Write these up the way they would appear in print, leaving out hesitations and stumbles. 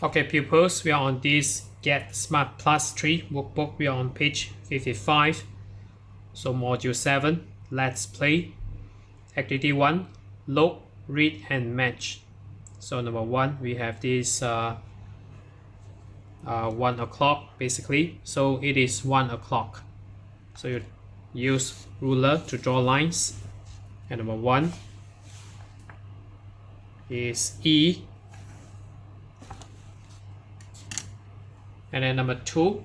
Okay, pupils, we are on this Get Smart Plus 3 workbook. We are on page 55. So module 7, let's play. Activity 1, look, read and match. So number 1, we have this 1 o'clock basically. So it is 1 o'clock. So you use ruler to draw lines. And number 1 is E. And then number 2,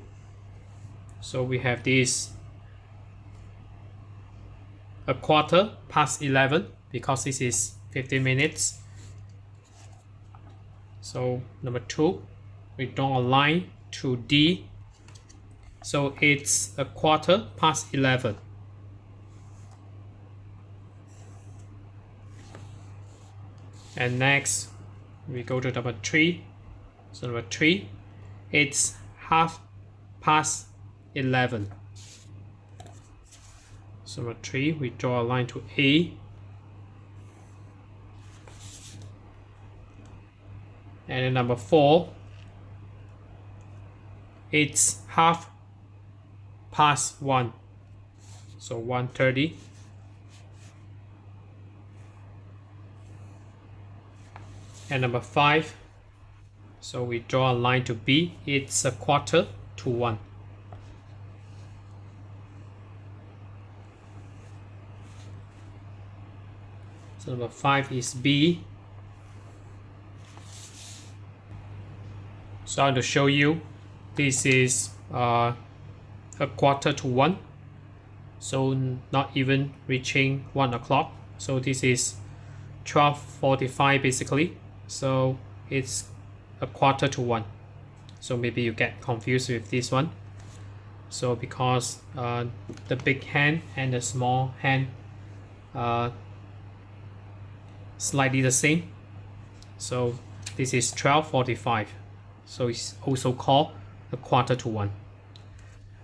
so we have this a quarter past 11 because this is 15 minutes. So number 2, we draw a line to D. So it's a quarter past 11. And next we go to number 3. So number 3, it's half past 11. So number 3, we draw a line to A. And then number 4, it's half past 1. So 1:30. And number 5, so we draw a line to B. It's a quarter to 1. So number 5 is B. So I want to show you this is a quarter to 1. So not even reaching 1 o'clock. So this is 12:45 basically. So it's a quarter to 1. So maybe you get confused with this one. So because the big hand and the small hand slightly the same. So this is 12:45. So it's also called a quarter to 1.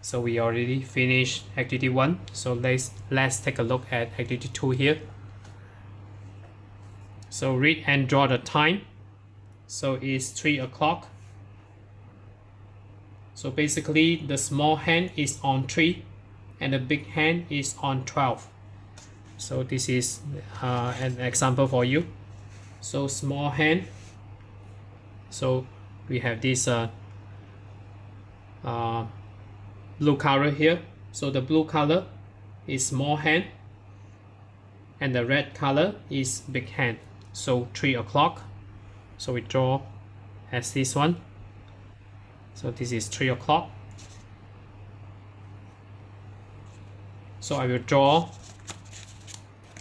So we already finished activity 1. So let's take a look at activity 2 here. So read and draw the time. So it's 3 o'clock. So basically the small hand is on 3 and the big hand is on 12. So this is an example for you. So small hand. So we have this blue color here. So the blue color is small hand and the red color is big hand. So 3 o'clock. So we draw as this one. So this is 3 o'clock. So I will draw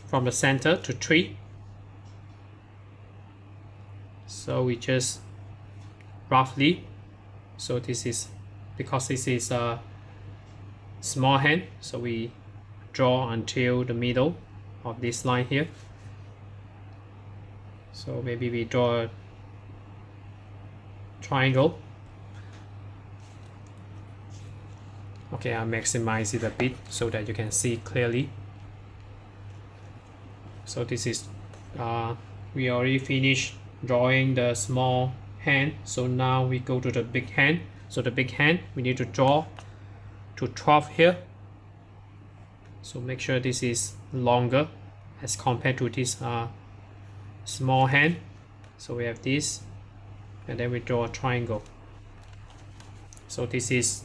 from the center to 3. So we just roughly, so this is because this is a small hand, so we draw until the middle of this line here. So maybe we draw a triangle. Okay, I'll maximize it a bit so that you can see clearly. So this is we already finished drawing the small hand. So now we go to the big hand. So the big hand we need to draw to 12 here. So make sure this is longer as compared to this small hand. So we have this, and then we draw a triangle. So this is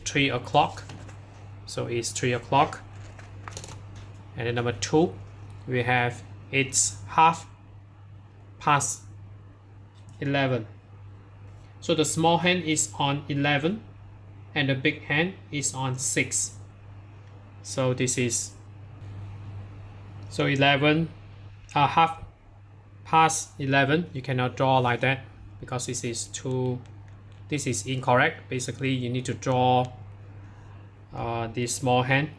3 o'clock. So it's 3 o'clock. And then number 2, we have it's half past 11. So the small hand is on 11 and the big hand is on 6. So this is, so 11 half past 11. You cannot draw like that because this is incorrect. Basically you need to draw this small hand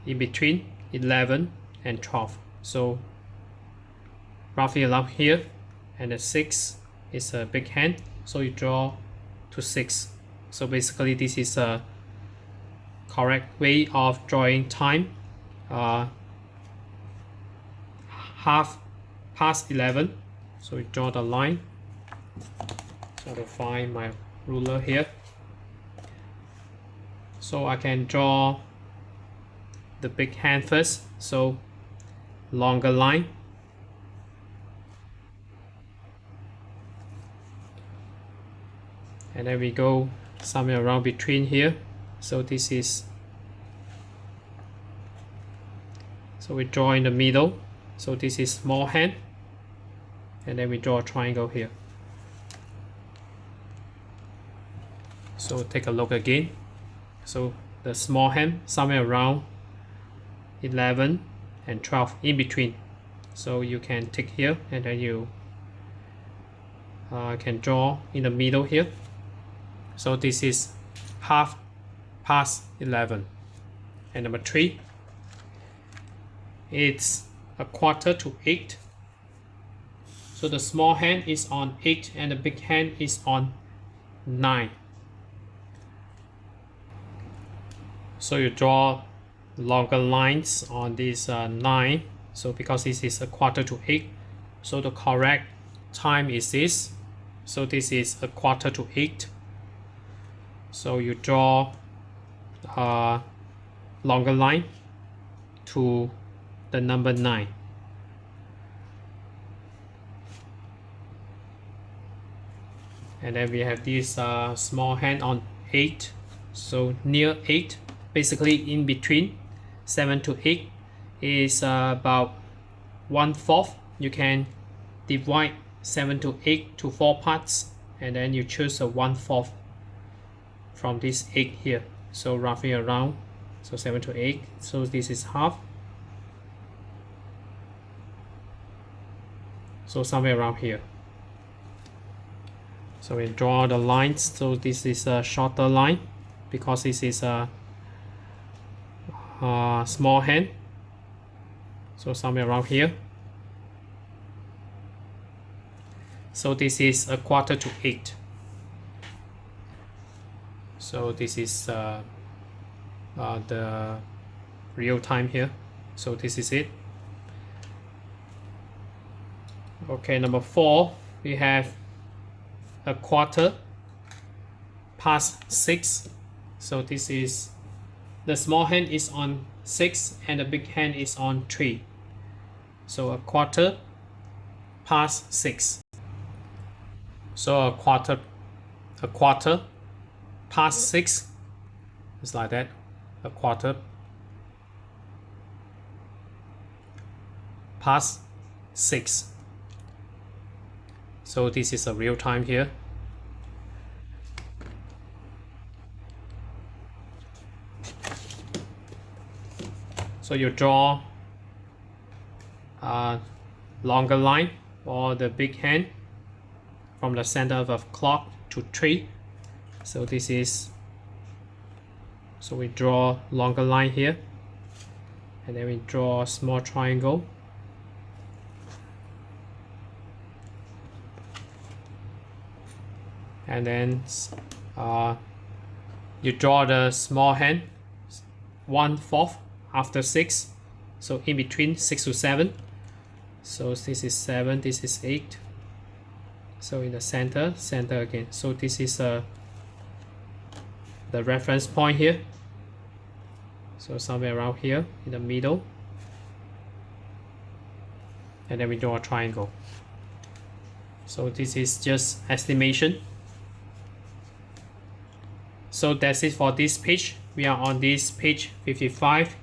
in between 11 and 12. So roughly around here, and the 6 is a big hand, so you draw to 6. So basically this is a correct way of drawing time. Half past 11, so we draw the line So to find my ruler here, so I can draw the big hand first, so longer line, and then we go somewhere around between here. So this is, so we draw in the middle, so this is small hand, and then we draw a triangle here. So take a look again. So the small hand somewhere around 11 and 12 in between, so you can take here, and then you can draw in the middle here. So this is half past 11. And number 3, it's a quarter to 8. So the small hand is on 8 and the big hand is on 9. So you draw longer lines on this 9. So because this is a quarter to 8, so the correct time is this. So this is a quarter to 8. So you draw a longer line to the number 9. And then we have this small hand on 8. So near 8, basically in between 7 to 8 is about 1/4. You can divide 7 to 8 to 4 parts, and then you choose a 1/4 from this 8 here. So roughly around, so 7 to 8, so this is half. So somewhere around here. So we draw the lines. So this is a shorter line because this is a small hand. So somewhere around here. So this is a quarter to 8. So this is the real time here. So this is it. Okay, number 4, we have a quarter past 6. So this is, the small hand is on 6 and the big hand is on 3. So a quarter past 6. So a quarter past 6 is like that. A quarter past 6. So this is a real time here. So you draw a longer line or the big hand from the center of a clock to 3. So this is, so we draw longer line here, and then we draw a small triangle. And then you draw the small hand 1/4 after 6, so in between 6 to 7. So this is 7, this is 8. So in the center again. So this is the reference point here. So somewhere around here in the middle. And then we draw a triangle. So this is just estimation. So that's it for this page. We are on this page 55,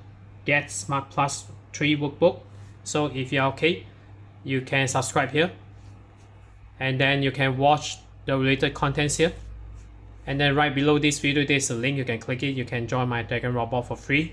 Get Smart Plus 3 workbook. So if you're okay, you can subscribe here, and then you can watch the related contents here. And then right below this video, there's a link, you can click it, you can join my Dragon Robot for free.